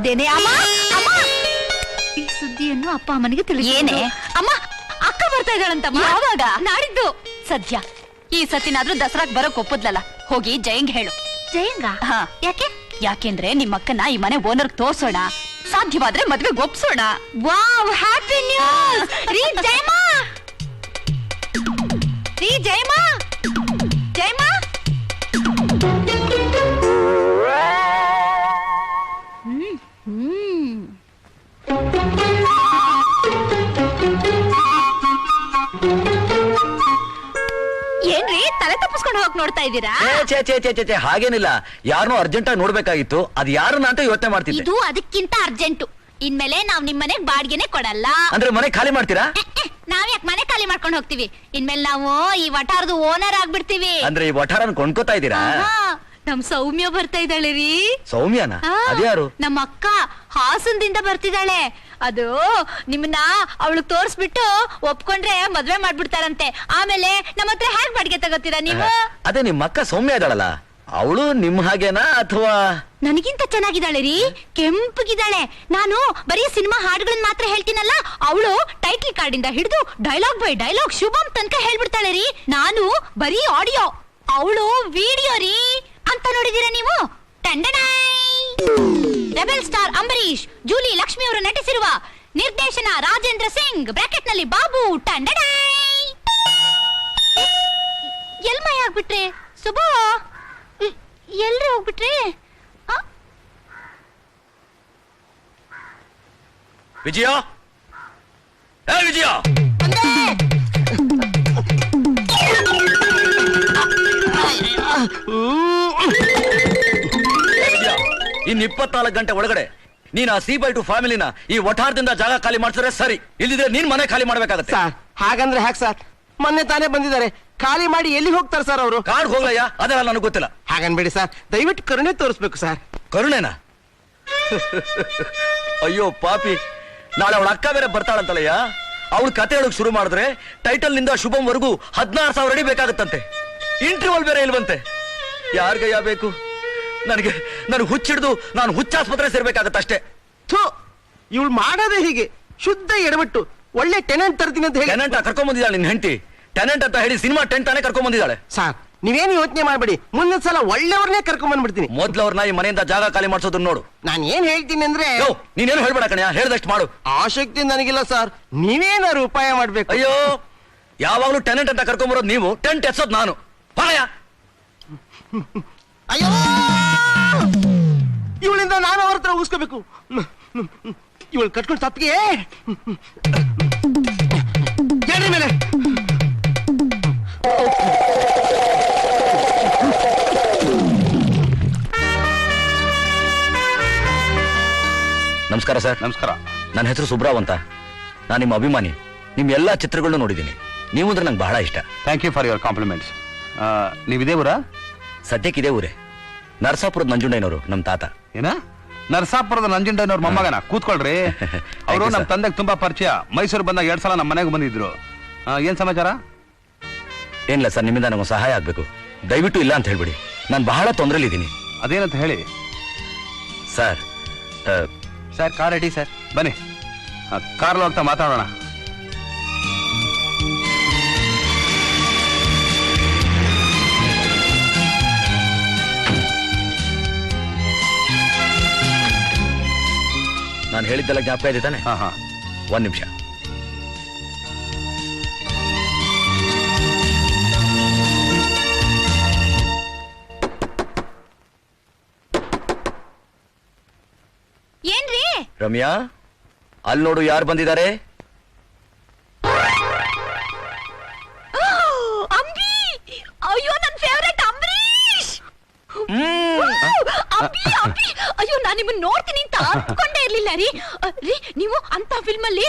ಬಂದಿದ್ದೇನೆ. ಅಮ್ಮ ಅಮ್ಮ, ಈ ಸುದ್ದಿಯನ್ನು ಅಪ್ಪ ಅಮ್ಮನಿಗೆ ತಿಳಿಸಿ. ಏನೇ ಅಮ್ಮ, ಅಕ್ಕ ಬರ್ತಾ ಇದ್ದಾಳಂತಮ್ಮ. ಯಾವಾಗ? ನಾಡಿದ್ದು. ಸದ್ಯ ಈ ಸತಿನಾದ್ರೂ ದಸರಾಕ್ ಬರೋಕ್ ಒಪ್ಪದ್ಲಲ್ಲ, ಹೋಗಿ ಜಯಂಗ್ ಹೇಳು. ಜಯಂಗ? ಹಾ. ಯಾಕೆ? ಯಾಕೆಂದ್ರೆ ನಿಮ್ಮಕ್ಕನ ಈ ಮನೆ ಓನರ್ ತೋರ್ಸೋಣ, ಸಾಧ್ಯವಾದ್ರೆ ಮದ್ವೆ ಒಪ್ಸೋಣ. ವಾವ್, ಹ್ಯಾಪಿ ನ್ಯೂಸ್ ರೀ ಜಯಮ್ಮ. ರೀ ಜಯಮ್ಮ, ಜಯಮ್ಮ. ಏನ್ರಿ ತಲೆ ತಪ್ಪಿಸ್ಕೊಂಡು ಹೋಗಕ್ ನೋಡ್ತಾ ಇದ್ದೀರಾ? ಹಾಗೇನಿಲ್ಲ, ಯಾರನ್ನೋ ಅರ್ಜೆಂಟ್ ಆಗಿ ನೋಡ್ಬೇಕಾಗಿತ್ತು, ಅದ್ ಯಾರನ್ನ ಅಂತ ಯೋಚನೆ ಮಾಡ್ತಿದ್ದೆ. ಇದು ಅದಕ್ಕಿಂತ ಅರ್ಜೆಂಟು. ಇನ್ಮೇಲೆ ನಾವ್ ನಿಮ್ ಮನೆಗ್ ಬಾಡ್ಗೆನೆ ಕೊಡಲ್ಲ. ಅಂದ್ರೆ ಮನೆ ಖಾಲಿ ಮಾಡ್ತೀರಾ? ನಾವ್ ಯಾಕೆ ಮನೆ ಖಾಲಿ ಮಾಡ್ಕೊಂಡು ಹೋಗ್ತೀವಿ? ಇನ್ಮೇಲೆ ನಾವು ಈ ವಟಾರದ ಓನರ್ ಆಗ್ಬಿಡ್ತೀವಿ. ಅಂದ್ರೆ ಈ ವಠಾರನ್ ಕೊಂಡ್ಕೋತಾ ಇದ್ದೀರಾ? ನಮ್ ಸೌಮ್ಯ ಬರ್ತಾ ಇದ್ದಾಳೆ ರೀ. ಸೌಮ್ಯನ? ಅದ್ಯಾರು? ನಮ್ಮ ಅಕ್ಕ ಹಾಸನದಿಂದ ಬರ್ತಿದ್ದಾಳೆ. ಅದು ನಿಮ್ಮನ್ನ ಅವಳಿಗೆ ತೋರ್ಸ್ಬಿಟ್ಟು ಒಪ್ಕೊಂಡ್ರೆ ಮದ್ವೆ ಮಾಡ್ಬಿಡ್ತಾರಂತೆ. ಆಮೇಲೆ ನಮ್ಮ ಹತ್ರ ಹ್ಯಾಕ್ ಬಾಡಿಗೆ ತಗೋತೀರಾ ನೀವು? ಅದೇ ನಿಮ್ಮ ಅಕ್ಕ ಸೌಮ್ಯ ಇದ್ದಾಳಲ್ಲ, ಅವಳು ನಿಮ್ ಹಾಗೇನಾ ಅಥವಾ? ನನಗಿಂತ ಚೆನ್ನಾಗಿದ್ದಾಳೆ ರೀ, ಕೆಂಪಗಿದ್ದಾಳೆ. ನಾನು ಬರೀ ಸಿನಿಮಾ ಹಾಡುಗಳನ್ನ ಮಾತ್ರ ಹೇಳ್ತೀನಲ್ಲ, ಅವಳು ಟೈಟಲ್ ಕಾರ್ಡ್ ಇಂದ ಹಿಡಿದು ಡೈಲಾಗ್ ಬೈ ಡೈಲಾಗ್ ಶುಭಂ ತನಕ ಹೇಳ್ಬಿಡ್ತಾಳೆ ರೀ. ನಾನು ಬರೀ ಆಡಿಯೋ, ಅವಳು ವಿಡಿಯೋ ರೀ. ಅಂತ ನೋಡಿದೀರಾ ನೀವು? Rebel star Ambareesh, Julie Lakshmi ಅವರು ನಟಿಸಿರುವ ನಿರ್ದೇಶನ ರಾಜೇಂದ್ರ ಸಿಂಗ್, ಬ್ರಾಕೆಟ್ ನಲ್ಲಿ ಬಾಬು. ಎಲ್ಮಯ ಆಗ್ಬಿಟ್ರೆ ಸುಬಾ, ಎಲ್ರಿ ಹೋಗ್ಬಿಟ್ರಿ? ವಿಜಯ, ವಿಜಯ, ಇನ್ 24 ಗಂಟೆ ಒಳಗಡೆ ನೀನ್ ಆ C/2 ಫ್ಯಾಮಿಲಿನ ಈ ವಠಾರದಿಂದ ಜಾಗ ಖಾಲಿ ಮಾಡ್ಸಿದ್ರೆ ಸರಿ, ಇಲ್ಲಿದ್ರೆ ನೀನ್ ಮನೆ ಖಾಲಿ ಮಾಡ್ಬೇಕಾಗತ್ತೆ. ಸರ್ ಹಾಗಂದ್ರೆ ಹ್ಯಾಕ್ ಸರ್? ಮೊನ್ನೆ ತಾನೇ ಬಂದಿದ್ದಾರೆ, ಖಾಲಿ ಮಾಡಿ ಎಲ್ಲಿ ಹೋಗ್ತಾರೆ ಸರ್ ಅವರು? ಕಾಡ್ ಹೋಗ್ಲಯ್ಯ, ಅದೆಲ್ಲ ನನಗೆ ಗೊತ್ತಿಲ್ಲ. ಹಾಗನ್ಬೇಡಿ ಸರ್, ದಯವಿಟ್ಟು ಕರುಣೆ ತೋರಿಸ್ಬೇಕು ಸರ್. ಕರುಣೆನಾ? ಅಯ್ಯೋ ಪಾಪಿ, ನಾಳೆ ಅವಳ ಅಕ್ಕ ಬೇರೆ ಬರ್ತಾಳಂತಲಯ್ಯ. ಅವಳು ಕತೆ ಹೇಳಕ್ ಶುರು ಮಾಡಿದ್ರೆ ಟೈಟಲ್ ನಿಂದ ಶುಭಂವರೆಗೂ 16,000 ಅಡಿ ಬೇಕಾಗುತ್ತಂತೆ. ಇಂಟರ್ವಲ್ ಬೇರೆ ಇಲ್ವಂತೆ. ಯಾರ್ಗಯ್ಯ ಬೇಕು? ನನಗೆ ಹುಚ್ಚಿಡ್ದು ನಾನು ಹುಚ್ಚಾಸ್ಪತ್ರೆ ಸೇರ್ಬೇಕಾಗತ್ತೆ ಅಷ್ಟೇ. ಥೂ, ಇವಳು ಮಾಡೋದೇ ಹೀಗೆ, ಶುದ್ಧ ಎಡಬಿಟ್ಟು. ಒಳ್ಳೆ ಟೆನೆಂಟ್ ತರ್ತೀನಿ ಅಂತ ಹೇಳಿ ಟೆನೆಂಟ್ ಕರ್ಕೊಂಡ್ ಬಂದಿದ್ದಾಳೆ ನಿನ್ ಹೆಂಡತಿ. ಟೆನೆಂಟ್ ಅಂತ ಹೇಳಿ ಸಿನಿಮಾ ಟೆಂಟ್ ತಾನೇ ಕರ್ಕೊಂಡ್ ಬಂದಿದ್ದಾಳೆ. ಸರ್ ನೀವೇನು ಯೋಚನೆ ಮಾಡ್ಬೇಡಿ, ಮುಂದಿನ ಸಲ ಒಳ್ಳೆಯವ್ರನ್ನೇ ಕರ್ಕೊಂಡ್ ಬಂದ್ಬಿಡ್ತೀನಿ. ಮೊದ್ಲವ್ರನ್ನ ಈ ಮನೆಯಿಂದ ಜಾಗ ಖಾಲಿ ಮಾಡಿಸೋದನ್ನ ನೋಡು. ನಾನು ಏನ್ ಹೇಳ್ತೀನಿ ಅಂದ್ರೆ, ನೀನೇನು ಹೇಳ್ಬೇಡ ಕಣ್ಯಾ, ಹೇಳ್ದಷ್ಟು ಮಾಡು. ಆ ಶಕ್ತಿ ನನಗಿಲ್ಲ ಸರ್, ನೀವೇನಾದ್ರು ಉಪಾಯ ಮಾಡ್ಬೇಕು. ಅಯ್ಯೋ, ಯಾವಾಗ್ಲೂ ಟೆನೆಂಟ್ ಅಂತ ಕರ್ಕೊಂಡ್ ಬರೋದು ನೀವು, ಟೆಂಟ್ ಎಸೋದ್ ನಾನು. ಹೊರಯ. ಅಯ್ಯೋ, ಇವಳಿಂದ ನಾನು ಅವ್ರ ಹತ್ರ ಉಗಿಸ್ಕೋಬೇಕು. ಇವಳು ಕಟ್ಕೊಂಡು ಸತ್ತಿಗೆ ಏನ್ರಿ ಮೇಲೆ. ನಮಸ್ಕಾರ ಸರ್. ನಮಸ್ಕಾರ. ನನ್ನ ಹೆಸರು ಸುಬ್ರಾವ್ ಅಂತ. ನಾನು ನಿಮ್ಮ ಅಭಿಮಾನಿ. ನಿಮ್ ಎಲ್ಲಾ ಚಿತ್ರಗಳನ್ನೂ ನೋಡಿದ್ದೀನಿ. ನೀವು ಅಂದ್ರೆ ನಂಗೆ ಬಹಳ ಇಷ್ಟ. Thank you for your compliments. ನೀವಿದೇ ಊರ? ಸದ್ಯಕ್ಕೆ ಇದೇ ಊರೇ. ನರಸಾಪುರದ ನಂಜುಂಡಯ್ಯನವರು ನಮ್ ತಾತ. ಏನ? ನರಸಾಪುರದ ನಂಜುಂಡಯ್ಯನವ್ರ ಮೊಮ್ಮಗನ? ಕೂತ್ಕೊಳ್ರಿ. ಅವರು ನಮ್ಮ ತಂದೆಗೆ ತುಂಬಾ ಪರಿಚಯ. ಮೈಸೂರು ಬಂದಾಗ 2 ಸಲ ನಮ್ಮ ಮನೆಗೆ ಬಂದಿದ್ರು. ಏನ್ ಸಮಾಚಾರ? ಏನಿಲ್ಲ ಸರ್, ನಿಮ್ಮಿಂದ ನನಗೆ ಸಹಾಯ ಆಗ್ಬೇಕು. ದಯವಿಟ್ಟು ಇಲ್ಲ ಅಂತ ಹೇಳ್ಬಿಡಿ, ನಾನು ಬಹಳ ತೊಂದರೆಲಿದ್ದೀನಿ. ಅದೇನಂತ ಹೇಳಿ sir. Sir car ready sir, ಬನ್ನಿ ಕಾರ್లో ಹೋಗ್ತಾ ಮಾತಾಡೋಣ. ನಾನು ಹೇಳಿದ್ದೆಲ್ಲ ಜ್ಞಾಪಕ ಇದೆ ತಾನೆ? ಹಾ. 1 ನಿಮಿಷ. ಏನ್ರಿ? ರಮ್ಯಾ, ಅಲ್ಲಿ ನೋಡು ಯಾರು ಬಂದಿದ್ದಾರೆ. ಅಂಬಿ! ಅಯ್ಯೋ, ನನ್ ಫೇವರೇಟ್ ಅಂಬರೀಶ್. ಅಯ್ಯೋ, ನಾನು ನಿಮ್ಮನ್ನ ನೋಡ್ತೀನಿ ಅಂತ ಅನ್ಕೊಂಡೇ ಇರ್ಲಿಲ್ಲ ರೀ. ನೀವು ಅಂತ ಫಿಲ್ಮ್ ಅಲ್ಲಿ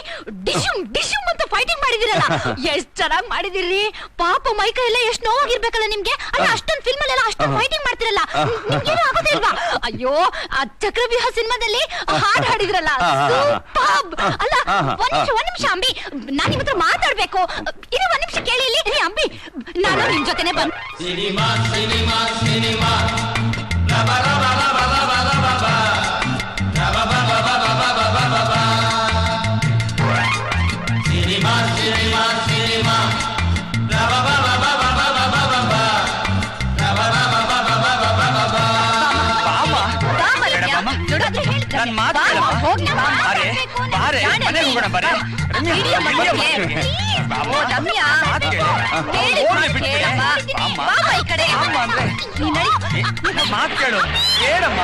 ಡಿಶುಮ್ ಡಿಶುಮ್ ಅಂತ ಫೈಟಿಂಗ್ ಮಾಡಿದಿರಲ್ಲ, ಎಷ್ಟ್ ಚೆನ್ನಾಗಿ ಮಾಡಿದಿರಿ. ಪಾಪ ಮೈಕ ಎಲ್ಲ ಎಷ್ಟ್ ನೋವಾಗಿರ್ಬೇಕಲ್ಲ ನಿಮ್ಗೆ. ಅಲ್ಲ, ಅಷ್ಟೊಂದ್ ಫಿಲ್ಮ್ ಅಲ್ಲೆಲ್ಲ ಅಷ್ಟೊಂದು ಫೈಟಿಂಗ್ ಮಾಡ್ತಿರಲ್ಲ, ನಿಮ್ಗೇನು ಆಗೋದಿಲ್ವಾ? ಅಯ್ಯೋ, ಆ ಚಕ್ರವ್ಯೂಹ ಸಿನಿಮಾದಲ್ಲಿ ಹಾಡು ಹಾಡಿದ್ರಲ್ಲ, ಸೂಪರ್ಬ್. ಅಲ್ಲ, ಒಂದ್ ನಿಮಿಷ ಅಂಬಿ, ನಾನ್ ನಿಮ್ ಹತ್ರ ಮಾತಾಡ್ಬೇಕು. ಇದು 1 ನಿಮಿಷ ಕೇಳಿ ಇಲ್ಲಿ. ಅಂಬಿ, ನಾನು ನಿಮ್ ಜೊತೆನೆ ಬಂದ್ ಸಿನಿಮಾ ನನ್ ಮಾತು ಕೇಳಮ್ಮ. ಹೋಗ್ಲಿ ಬಾ. ಬಾರೆ, ಬಾರೆ, ಮನೆಗೆ ಹೋಗೋಣ ಬಾರೆ. ರಮ್ಯಾ, ಹಿಡಿಯೋ ಮನೆಗೆ. ಬಾಮ್ಮ. ಓ, ರಮ್ಯಾ. ಮಾತು ಕೇಳು. ಹೇಳಿ ಹೋಗ್ಲಿ ಬಿಡ್ತೀಯ? ಕೇಳಮ್ಮ. ಬಾಮ್ಮ. ಬಾಮ್ಮ ಈ ಕಡೆ. ಬಾಮ್ಮ ಅಂದ್ರೆ. ನೀನ್ ನಡಿ. ನನ್ ಮಾತು ಕೇಳು. ಹೇಳಮ್ಮ.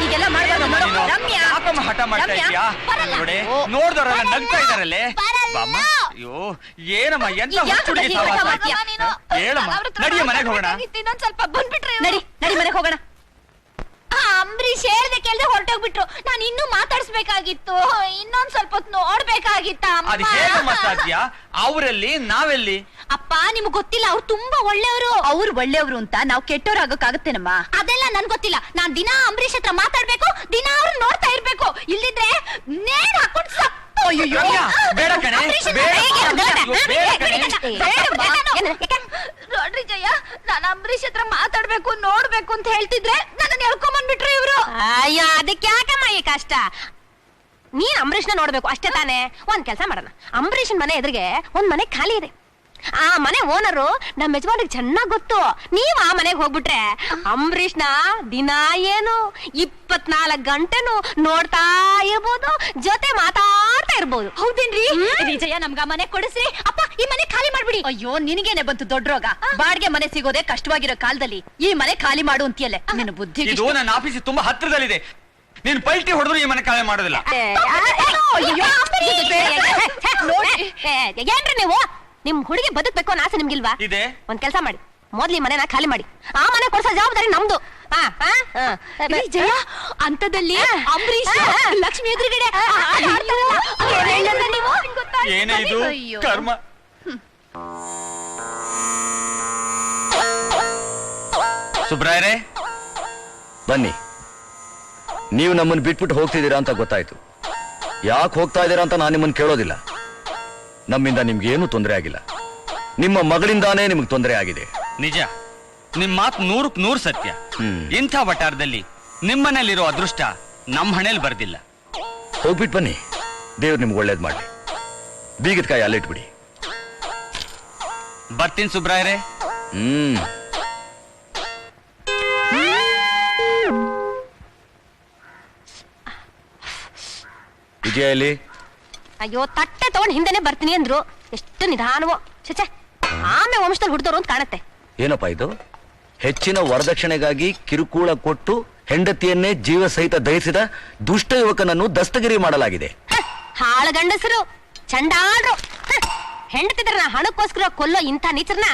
ಈಗೆಲ್ಲ ಮಾಡ್ಬಾರ್ದು ನೋಡು. ನೀನು ರಮ್ಯಾ. ಯಾಕಮ್ಮ ಹಠ ಮಾಡ್ತಾ ರಮ್ಯಾ, ಇದೀಯಾ? ಬರಲ್ಲ. ನೋಡಿ, ಓ. ನೋಡ್ದವ್ರೆಲ್ಲ ನಗ್ತಾ ಇದಾರಲ್ಲೇ. ಬರಲ್ಲ. ಬಾಮ್ಮ. ಅಯ್ಯೋ, ಏನಮ್ಮ ಎಂತ ಯಾಕೆ ಹುಚ್ಚುಡಿ ಹೀಗೆ ಸಹವಾಸ? ಮಾಡ್ತೀಯ? ಹೇಳಮ್ಮ, ನಡಿಯ ಮನೆಗೆ ಹೋಗೋಣ. ಇನ್ನೊಂದ್ ಸ್ವಲ್ಪ ಬಂದ್ಬಿಟ್ರೆ ನಡಿ ನಡಿ ಮನೆಗೆ ಹೋಗೋಣ. ಅಂಬರೀಶ್ ಹೇಳ್ದೆ ಕೇಳ್ದೆ ಹೊರಟೋಗ್ಬಿಟ್ರು. ನಾನು ಇನ್ನೂ ಮಾತಾಡ್ಸ್ಬೇಕಾಗಿತ್ತು, ಇನ್ನೊಂದ್ ಸ್ವಲ್ಪ ಹೊತ್ತು ನೋಡ್ಬೇಕಾಗಿತ್ತ ಅದು ಹೇಗಮ್ಮ ಸಾಧ್ಯ? ಅವರಲ್ಲಿ ನಾವೆಲ್ಲಿ? ಅಪ್ಪ ನಿಮ್ಗ್ ಗೊತ್ತಿಲ್ಲ, ಅವ್ರು ತುಂಬಾ ಒಳ್ಳೆಯವರು. ಅವ್ರು ಒಳ್ಳೆಯವ್ರು ಅಂತ ನಾವು ಕೆಟ್ಟವ್ರಾಗಕ್ಕಾಗತ್ತೇನಮ್ಮ? ಅದೆಲ್ಲ ನನ್ ಗೊತ್ತಿಲ್ಲ. ನಾನ್ ದಿನಾ ಅಂಬರೀಶ್ ಹತ್ರ ಮಾತಾಡ್ಬೇಕು, ದಿನಾ ಅವ್ರು ನೋಡ್ತಾ ಇರ್ಬೇಕು. ಇಲ್ದಿದ್ರೆ ನೇಣ್ ಹಾಕೊಂಡು ಸತ್ತು. ರಮ್ಯಾ, ಬೇಡ ಕಣೆ, ಬೇಡ. ಬೇಡ ಕಣೆ. ನೋಡ್ರಿ ಜಯ, ನಾನ್ ಅಂಬರೀಶ್ ಹತ್ರ ಮಾತಾಡ್ಬೇಕು ನೋಡ್ಬೇಕು ಅಂತ ಹೇಳ್ತಿದ್ರೆ ನನ್ನ ಎಳ್ಕೊಂಬಂದ್ಬಿಟ್ರು ಇವ್ರು. ಅಯ್ಯೋ ಅದಕ್ಕೆ ಯಾಕಮ್ಮ ಈ ಕಷ್ಟ? ನೀನ್ ಅಂಬರೀಷ್ನ ನೋಡ್ಬೇಕು ಅಷ್ಟೇ ತಾನೇ. ಒಂದ್ ಕೆಲ್ಸ ಮಾಡೋಣ, ಅಂಬರೀಷನ್ ಮನೆ ಎದುರಿಗೆ ಒಂದ್ ಮನೆ ಖಾಲಿ ಇದೆ. ಆ ಮನೆ ಓನರು ನಮ್ಮ ಯಜಮಾನಿಗೆ ಚೆನ್ನಾಗ್ ಗೊತ್ತು. ನೀವ್ ಆ ಮನೆಗೆ ಹೋಗ್ಬಿಟ್ರೆ ಅಂಬರೀಷ್ನ ದಿನ ಏನು 24 ಗಂಟೆನು ನೋಡ್ತಾ ಇರ್ಬೋದು, ಜೊತೆ ಮಾತಾಡ್ತಾ ಇರ್ಬೋದು. ಹೌದೇನ್ರಿ? ಜಯ ನಮ್ಗ ಮನೆ ಕೊಡಿಸಿ. ಅಪ್ಪ ಈ ಮನೆ ಖಾಲಿ ಮಾಡ್ಬಿಡಿ. ಅಯ್ಯೋ ನಿನಗೇನೆ ಬಂತು ದೊಡ್ಡ ರೋಗ. ಬಾಡಿಗೆ ಮನೆ ಸಿಗೋದೇ ಕಷ್ಟವಾಗಿರೋ ಕಾಲದಲ್ಲಿ ಈ ಮನೆ ಖಾಲಿ ಮಾಡು ಅಂತೀಯಲ್ಲೇ. ನಿನ್ನ ಬುದ್ಧಿ ಇದು ನನ್ನ ಆಫೀಸ್ ತುಂಬಾ ಹತ್ರದಲ್ಲಿದೆ. ನೀನ್ ಪಲ್ಟಿ ಹೊಡೆದ್ರು ಈ ಮನೆ ಖಾಲಿ ಮಾಡೋದಿಲ್ಲ. ಏನ್ರಿ ನೀವು? ನಿಮ್ ಹುಡುಗಿ ಬದುಕ್ಬೇಕು ಅನ್ನೋ ಆಸೆ ನಿಮ್ಗಿಲ್ವಾ? ಇದೆ. ಒಂದ್ ಕೆಲ್ಸ ಮಾಡಿ, ಮೊದ್ಲು ಈ ಮನೆನ ಖಾಲಿ ಮಾಡಿ. ಆ ಮನೆ ಕೊಡ್ಸೋ ಜವಾಬ್ದಾರಿ ನಮ್ದು. ರೀ ಜಯ, ಅಂತದಲ್ಲಿ ಅಂಬರೀಶ್ ಲಕ್ಷ್ಮಿ ಎದುರುಗಡೆ ನೀವು ಏನೇ ಇದು ಅಯ್ಯೋ. ಕರ್ಮ. ಸುಬ್ರಾಯರೇ, ಬನ್ನಿ. ನೀವು ನಮ್ಮನ್ನು ಬಿಟ್ಬಿಟ್ಟು ಹೋಗ್ತಿದ್ದೀರಾ ಅಂತ ಗೊತ್ತಾಯ್ತು. ಯಾಕೆ ಹೋಗ್ತಾ ಇದ್ದೀರಾ ಅಂತ ನಾನು ನಿಮ್ಮನ್ನು ಕೇಳೋದಿಲ್ಲ. ನಮ್ಮಿಂದ ನಿಮ್ಗೇನು ತೊಂದರೆ ಆಗಿಲ್ಲ. ನಿಮ್ಮ ಮಗಳಿಂದಾನೇ ನಿಮ್ಗೆ ತೊಂದರೆ ಆಗಿದೆ. ನಿಜ, ನಿಮ್ ಮಾತು 100ಕ್ಕೆ 100 ಸತ್ಯ. ಇಂಥ ವಟಾರದಲ್ಲಿ ನಿಮ್ಮನೇಲಿರೋ ಅದೃಷ್ಟ ನಮ್ಮ ಹಣೆಯಲ್ಲಿ ಬರ್ದಿಲ್ಲ. ಹೋಗ್ಬಿಟ್ಟು ಬನ್ನಿ. ದೇವ್ರು ನಿಮ್ಗೆ ಒಳ್ಳೇದ್ ಮಾಡ್ಲಿ. ಬೀಗದ ಕಾಯಿ ಅಲ್ಲಿಟ್ಬಿಡಿ. ಬರ್ತೀನಿ ಸುಬ್ರಾಯರೇ. ವಿಜಯ ಎಲ್ಲಿ? ಅಯ್ಯೋ ತಟ್ಟೆ ತಗೊಂಡ್ ಹಿಂದೆನೆ ಬರ್ತೀನಿ ಅಂದ್ರು. ಎಷ್ಟು ನಿಧಾನವೋ. ಚಚೆ, ಆಮೆ ವಂಶದಲ್ಲಿ ಹುಡ್ದವ್ರು ಅಂತ ಕಾಣತ್ತೆ. ಏನಪ್ಪ ಇದು? ಹೆಚ್ಚಿನ ವರದಕ್ಷಿಣೆಗಾಗಿ ಕಿರುಕುಳ ಕೊಟ್ಟು ಹೆಂಡತಿಯನ್ನೇ ಜೀವ ಸಹಿತ ದಹಿಸಿದ ದುಷ್ಟ ಯುವಕನನ್ನು ದಸ್ತಗಿರಿ ಮಾಡಲಾಗಿದೆ. ಹಾಳ ಗಂಡಸರು, ಚಂಡಾಡ್ರು. ಹೆಂಡತಿದ್ರನ್ನ ಹಣಕ್ಕೋಸ್ಕರ ಕೊಲ್ಲೋ ಇಂಥ ನೀಚರನ್ನ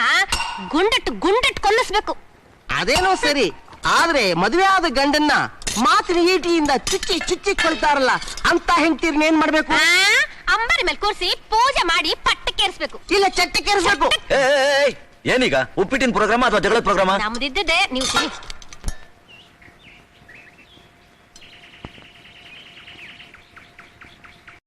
ಗುಂಡಟ್ಟು ಕೊಲ್ಲಿಸ್ಬೇಕು. ಅದೇನೋ ಸರಿ, ಆದ್ರೆ ಮದುವೆ ಆದ ಗಂಡನ್ನ ಮಾತಿನ ಈಟಿಯಿಂದ ಚುಚ್ಚಿ ಕೊಳ್ತಾರಲ್ಲ ಅಂತ ಹೆಂಡ್ತೀರ್ನ ಏನ್ ಮಾಡ್ಬೇಕು? ಅಂಬರಿ ಮೇಲೆ ಕೂರಿಸಿ ಪೂಜೆ ಮಾಡಿ ಪಟ್ಟಕ್ಕೇರಿಸ್ಬೇಕು. ಇಲ್ಲ ಚಟ್ಟಕ್ಕೇರಿಸ್ಬೇಕು. ಏನೀಗ ಉಪ್ಪಿಟ್ಟಿನ ಪ್ರೋಗ್ರಾಮ ಅಥವಾ ಜಗಳ ಪ್ರೋಗ್ರಾಮ? ನಮ್ದಿದ್ದೆ ನೀವು ತಿನ್ನಿ.